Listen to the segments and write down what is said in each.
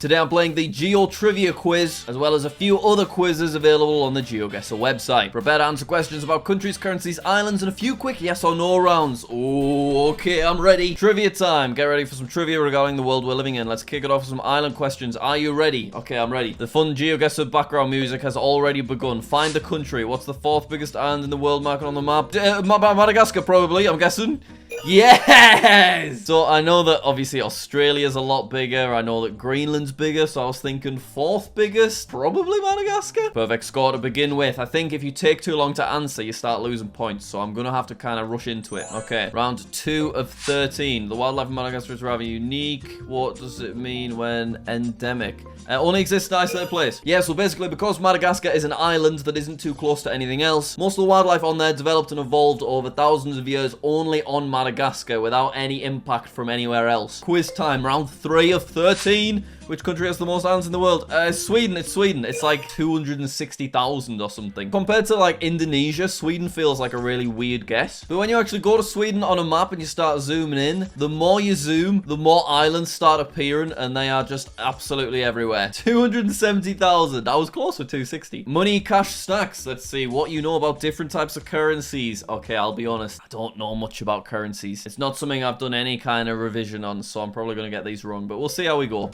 Today I'm playing the Geo Trivia quiz, as well as a few other quizzes available on the GeoGuessr website. Prepare to answer questions about countries, currencies, islands, and a few quick yes or no rounds. Oh, okay, I'm ready. Trivia time. Get ready for some trivia regarding the world we're living in. Let's kick it off with some island questions. Are you ready? Okay, I'm ready. The fun GeoGuessr background music has already begun. Find the country. What's the fourth biggest island in the world marked on the map? Madagascar, probably, I'm guessing. Yes! So I know that obviously Australia's a lot bigger. I know that Greenland's bigger, so I was thinking fourth biggest, probably Madagascar. Perfect score to begin with. I think if you take too long to answer, you start losing points, so I'm gonna have to kind of rush into it. Okay, round 2 of 13. The wildlife in Madagascar is rather unique. What does it mean when endemic? Only exists in an isolated place. Yeah, so basically because Madagascar is an island that isn't too close to anything else, most of the wildlife on there developed and evolved over thousands of years only on Madagascar without any impact from anywhere else. Quiz time, round 3 of 13. Which country has the most islands in the world? Sweden. It's Sweden. It's like 260,000 or something. Compared to like Indonesia, Sweden feels like a really weird guess. But when you actually go to Sweden on a map and you start zooming in, the more you zoom, the more islands start appearing, and they are just absolutely everywhere. 270,000. I was close with 260. Money, cash, stacks. Let's see what you know about different types of currencies. Okay, I'll be honest. I don't know much about currencies. It's not something I've done any kind of revision on, so I'm probably going to get these wrong, but we'll see how we go.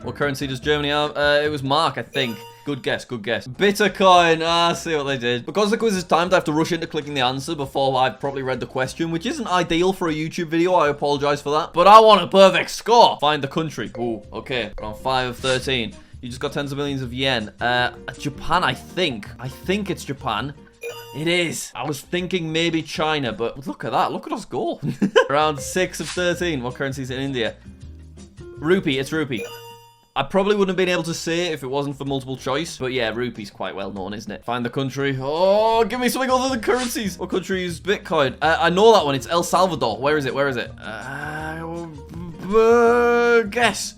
What currency does Germany have? It was mark, I think. Good guess, good guess. Bitcoin. See what they did. Because the quiz is timed, I have to rush into clicking the answer before I've probably read the question, which isn't ideal for a YouTube video. I apologize for that. But I want a perfect score. Find the country. Ooh, okay. Round 5 of 13. You just got tens of millions of yen. Japan, I think. I think it's Japan. It is. I was thinking maybe China, but look at that. Look at us go. Round 6 of 13. What currency is in India? Rupee. It's rupee. I probably wouldn't have been able to say it if it wasn't for multiple choice. But yeah, rupee's quite well known, isn't it? Find the country. Oh, give me something other than currencies. What country uses Bitcoin? I know that one. It's El Salvador. Where is it? Where is it? Guess.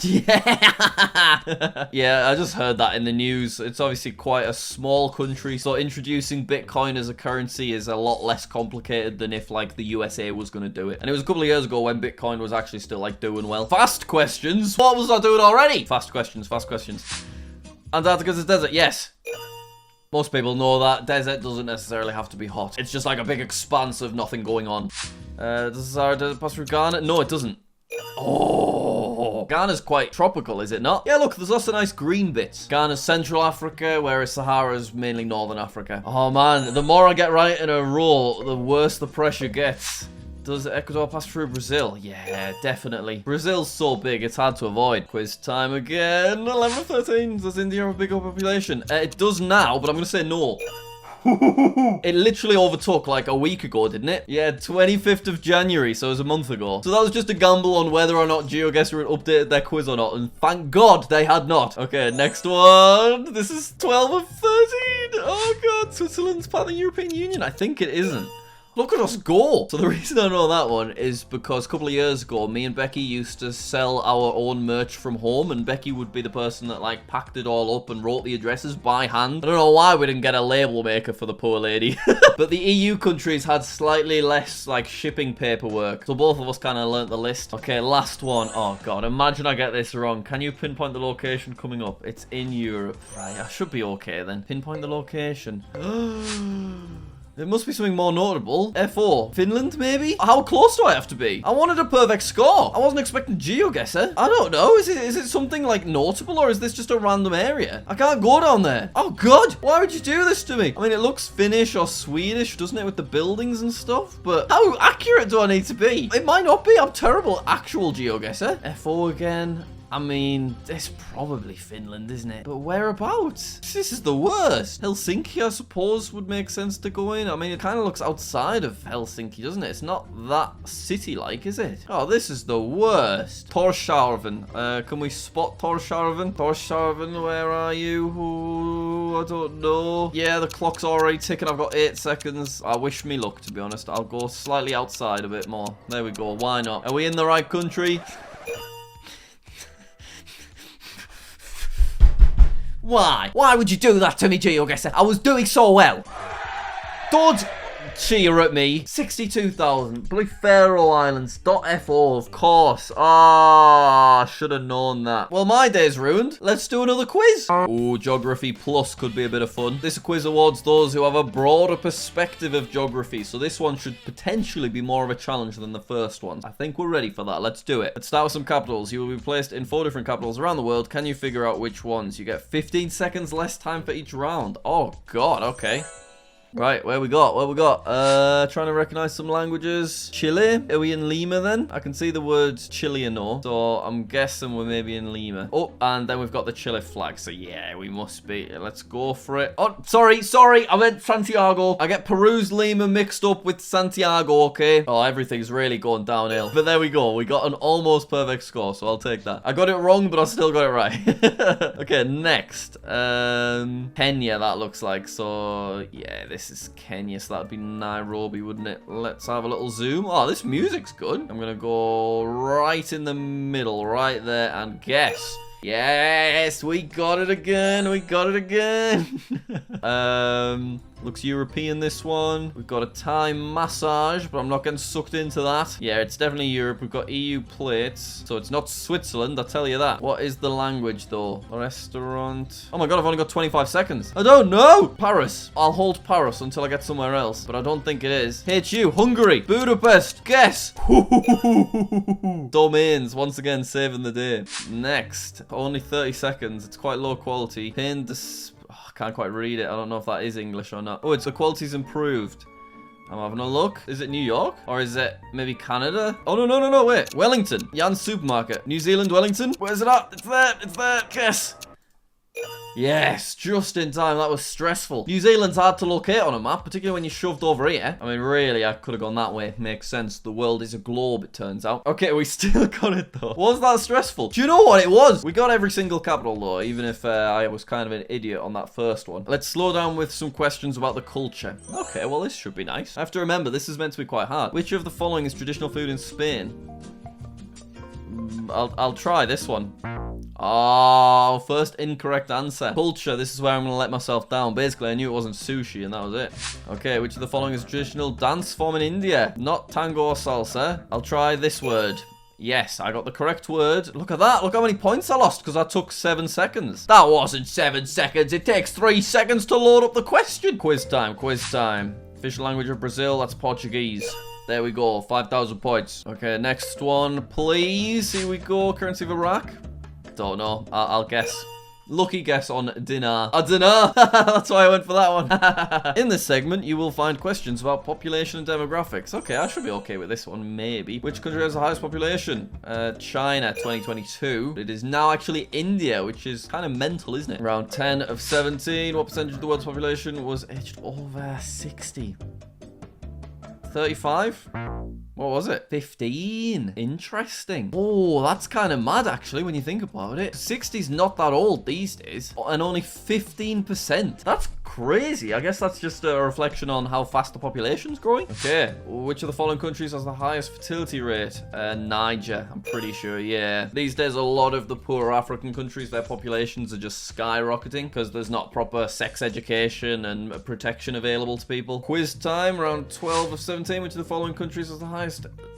Yeah. Yeah, I just heard that in the news. It's obviously quite a small country, so introducing Bitcoin as a currency is a lot less complicated than if like the USA was going to do it. And it was a couple of years ago when Bitcoin was actually still like doing well. Fast questions. What was I doing already? Fast questions, fast questions. Antarctica's a desert. Yes. Most people know that. Desert doesn't necessarily have to be hot. It's just like a big expanse of nothing going on. Does Sahara Desert pass through Ghana? No, it doesn't. Oh, Ghana's quite tropical, is it not? Yeah, look, there's lots of nice green bits. Ghana's Central Africa, whereas Sahara's mainly Northern Africa. Oh man, the more I get right in a row, the worse the pressure gets. Does Ecuador pass through Brazil? Yeah, definitely. Brazil's so big, it's hard to avoid. Quiz time again. 11 of 13. Does India have a bigger population? It does now, but I'm going to say no. It literally overtook like a week ago, didn't it? Yeah, 25th of January, so it was a month ago. So that was just a gamble on whether or not GeoGuessr had updated their quiz or not, and thank God they had not. Okay, next one. This is 12 of 13. Oh God, Switzerland's part of the European Union. I think it isn't. Look at us go. So the reason I know that one is because a couple of years ago, me and Becky used to sell our own merch from home, and Becky would be the person that like packed it all up and wrote the addresses by hand. I don't know why we didn't get a label maker for the poor lady. But the EU countries had slightly less like shipping paperwork. So both of us kind of learnt the list. Okay, last one. Oh God, imagine I get this wrong. Can you pinpoint the location coming up? It's in Europe. Right, I should be okay then. Pinpoint the location. There must be something more notable. F4. Finland, maybe? How close do I have to be? I wanted a perfect score. I wasn't expecting GeoGuessr. I don't know. Is it something like notable, or is this just a random area? I can't go down there. Oh God, why would you do this to me? I mean, it looks Finnish or Swedish, doesn't it, with the buildings and stuff? But how accurate do I need to be? It might not be. I'm terrible at actual GeoGuessr. F4 again. I mean, it's probably Finland, isn't it? But whereabouts? This is the worst. Helsinki, I suppose, would make sense to go in. I mean, it kind of looks outside of Helsinki, doesn't it? It's not that city-like, is it? Oh, this is the worst. Torshavn. Can we spot Torshavn? Torshavn, where are you? Ooh, I don't know. Yeah, the clock's already ticking. I've got 8 seconds. I wish me luck, to be honest. I'll go slightly outside a bit more. There we go. Why not? Are we in the right country? Why? Why would you do that to me, GeoGuessr? I was doing so well. cheer at me. 62,000. Bloody Faroe Islands. .fo, of course. Ah, should have known that. Well, my day's ruined. Let's do another quiz. Ooh, Geography Plus could be a bit of fun. This quiz awards those who have a broader perspective of geography, so this one should potentially be more of a challenge than the first one. I think we're ready for that. Let's do it. Let's start with some capitals. You will be placed in 4 different capitals around the world. Can you figure out which ones? You get 15 seconds less time for each round. Oh, God. Okay. Right, where we got? Trying to recognize some languages. Chile? Are we in Lima then? I can see the words Chilean, so I'm guessing we're maybe in Lima. Oh, and then we've got the Chile flag, so yeah, we must be. Let's go for it. Oh, sorry, I meant Santiago. I get Peru's Lima mixed up with Santiago, okay? Oh, everything's really going downhill. But there we go. We got an almost perfect score, so I'll take that. I got it wrong, but I still got it right. Okay, next. Kenya, that looks like. So, yeah, this is Kenya, so that'd be Nairobi, wouldn't it? Let's have a little zoom. Oh, this music's good. I'm gonna go right in the middle, right there, and guess. Yes, we got it again. Looks European, this one. We've got a Thai massage, but I'm not getting sucked into that. Yeah, it's definitely Europe. We've got EU plates, so it's not Switzerland, I'll tell you that. What is the language, though? Restaurant. Oh my God, I've only got 25 seconds. I don't know. Paris. I'll hold Paris until I get somewhere else, but I don't think it is. HU, Hungary, Budapest. Guess. Domains, once again, saving the day. Next. Only 30 seconds. It's quite low quality. Pain can't quite read it. I don't know if that is English or not. Oh, it's the quality's improved. I'm having a look. Is it New York? Or is it maybe Canada? Oh, no, wait. Wellington. Jan's Supermarket. New Zealand, Wellington. Where's it at? It's there. Guess. Yes, just in time. That was stressful. New Zealand's hard to locate on a map, particularly when you're shoved over here. I mean, really, I could have gone that way. Makes sense. The world is a globe, it turns out. Okay, we still got it, though. Was that stressful? Do you know what it was? We got every single capital, though, even if I was kind of an idiot on that first one. Let's slow down with some questions about the culture. Okay, well, this should be nice. I have to remember, this is meant to be quite hard. Which of the following is traditional food in Spain? I'll try this one. Oh, first incorrect answer. Culture, this is where I'm going to let myself down. Basically, I knew it wasn't sushi, and that was it. Okay, which of the following is traditional dance form in India? Not tango or salsa. I'll try this word. Yes, I got the correct word. Look at that. Look how many points I lost because I took 7 seconds. That wasn't 7 seconds. It takes 3 seconds to load up the question. Quiz time. Official language of Brazil, that's Portuguese. There we go, 5,000 points. Okay, next one, please. Here we go, currency of Iraq. Don't know, I'll guess. Lucky guess on dinar. A dinar! That's why I went for that one. In this segment, you will find questions about population and demographics. Okay, I should be okay with this one, maybe. Which country has the highest population? China, 2022. It is now actually India, which is kind of mental, isn't it? Round 10 of 17. What percentage of the world's population was aged over 60? 35? What was it? 15. Interesting. Oh, that's kind of mad, actually, when you think about it. 60's not that old these days. And only 15%. That's crazy. I guess that's just a reflection on how fast the population's growing. Okay. Which of the following countries has the highest fertility rate? Niger, I'm pretty sure, yeah. These days, a lot of the poorer African countries, their populations are just skyrocketing because there's not proper sex education and protection available to people. Quiz time, round 12 of 17. Which of the following countries has the highest?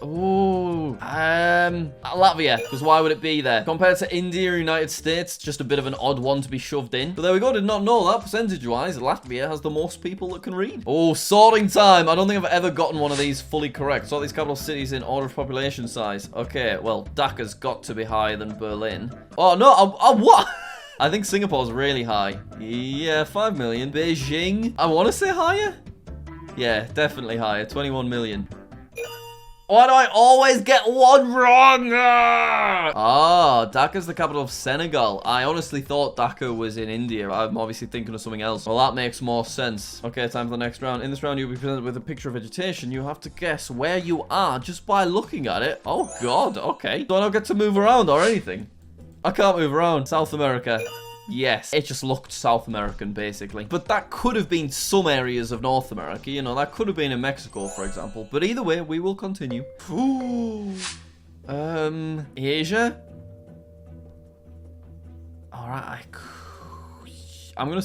Oh, Latvia, because why would it be there? Compared to India or United States, just a bit of an odd one to be shoved in. But there we go, did not know that. Percentage-wise, Latvia has the most people that can read. Oh, sorting time. I don't think I've ever gotten one of these fully correct. Sort these capital cities in order of population size. Okay, well, Dhaka's got to be higher than Berlin. Oh, no, what? I think Singapore's really high. Yeah, 5 million. Beijing, I want to say higher. Yeah, definitely higher. 21 million. Why do I always get one wrong? Ah, Dhaka's the capital of Senegal. I honestly thought Dhaka was in India. I'm obviously thinking of something else. Well, that makes more sense. Okay, time for the next round. In this round, you'll be presented with a picture of vegetation. You have to guess where you are just by looking at it. Oh, God. Okay. So I don't get to move around or anything. I can't move around. South America. Yes, it just looked South American, basically. But that could have been some areas of North America, you know, that could have been in Mexico, for example. But either way, we will continue. Ooh. Asia? Alright, I'm gonna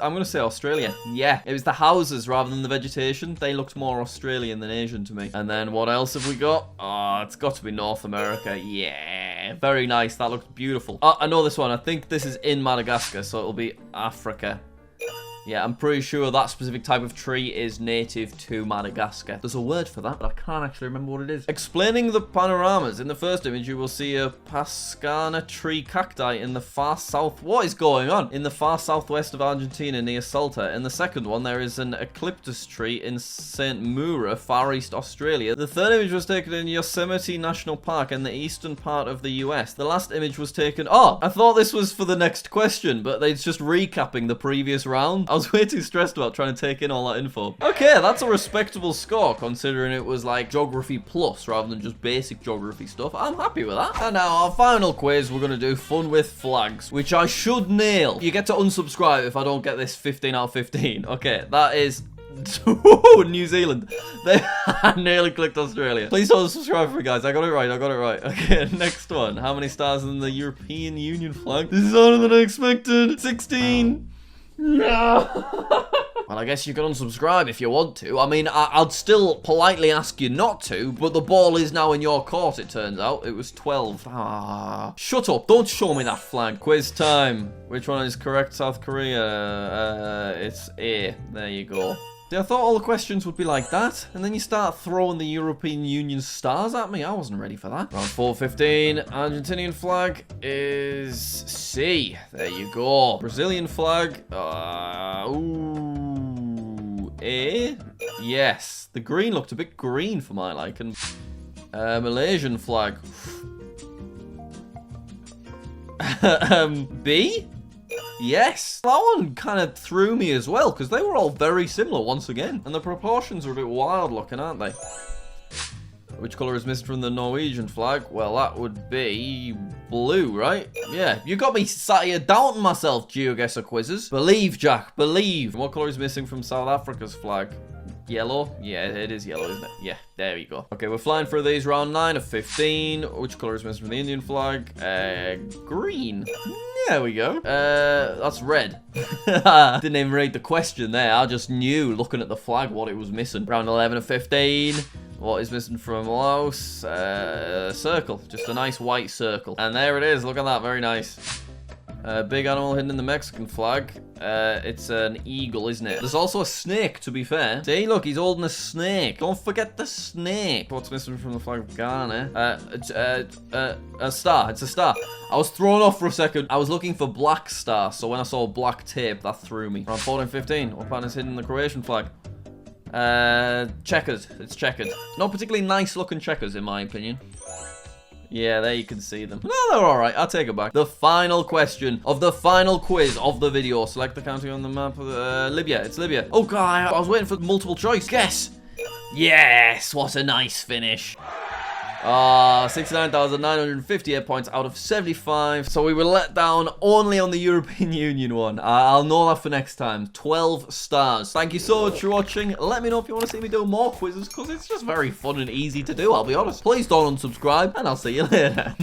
I'm gonna say Australia. Yeah, it was the houses rather than the vegetation. They looked more Australian than Asian to me. And then what else have we got? Oh, it's got to be North America. Yeah, very nice. That looks beautiful. I know this one. I think this is in Madagascar, so it'll be Africa. Yeah, I'm pretty sure that specific type of tree is native to Madagascar. There's a word for that, but I can't actually remember what it is. Explaining the panoramas. In the first image, you will see a Pascana tree cacti in the far south. What is going on? In the far southwest of Argentina near Salta. In the second one, there is an eucalyptus tree in St. Mura, Far East Australia. The third image was taken in Yosemite National Park in the eastern part of the US. The last image was taken... Oh, I thought this was for the next question, but it's just recapping the previous round. I was way too stressed about trying to take in all that info. Okay, that's a respectable score, considering it was like Geography Plus rather than just basic geography stuff. I'm happy with that. And now our final quiz, we're going to do Fun with Flags, which I should nail. You get to unsubscribe if I don't get this 15 out of 15. Okay, that is... New Zealand. I nearly clicked Australia. Please don't subscribe for me, guys. I got it right. Okay, next one. How many stars in the European Union flag? This is harder than I expected. 16. No. Well, I guess you can unsubscribe if you want to. I mean, I'd still politely ask you not to, but the ball is now in your court, it turns out. It was 12. Ah. Shut up. Don't show me that flag. Quiz time. Which one is correct? South Korea. It's A. There you go. See, I thought all the questions would be like that, and then you start throwing the European Union stars at me. I wasn't ready for that. Round 4:15. Argentinian flag is C. There you go. Brazilian flag. Ooh. A. Yes. The green looked a bit green for my liking. Malaysian flag. B. Yes, that one kind of threw me as well, because they were all very similar once again. And the proportions are a bit wild looking, aren't they? Which colour is missing from the Norwegian flag? Well, that would be blue, right? Yeah, you got me sat here doubting myself, GeoGuessr quizzes. Believe, Jack, believe. What colour is missing from South Africa's flag? Yellow? Yeah, it is yellow, isn't it? Yeah, there we go. Okay, we're flying through these round 9 of 15. Which colour is missing from the Indian flag? Green. There we go. That's red. Didn't even read the question there. I just knew, looking at the flag, what it was missing. Round 11 of 15. What is missing from Laos? Circle. Just a nice white circle. And there it is. Look at that. Very nice. Big animal hidden in the Mexican flag. It's an eagle, isn't it? There's also a snake, to be fair. See, look, he's holding a snake. Don't forget the snake. What's missing from the flag of Ghana? A star. It's a star. I was thrown off for a second. I was looking for black star, so when I saw black tape, that threw me. Round 14-15. What pattern is hidden in the Croatian flag? Checkers. It's checkered. Not particularly nice looking checkers, in my opinion. Yeah, there you can see them. No, they're alright. I'll take it back. The final question of the final quiz of the video. Select the country on the map of Libya. It's Libya. Oh, God. I was waiting for multiple choice. Guess. Yes. What a nice finish. 69,958 points out of 75. So we were let down only on the European Union one. I'll know that for next time. 12 stars. Thank you so much for watching. Let me know if you want to see me do more quizzes, because it's just very fun and easy to do, I'll be honest. Please don't unsubscribe, and I'll see you later.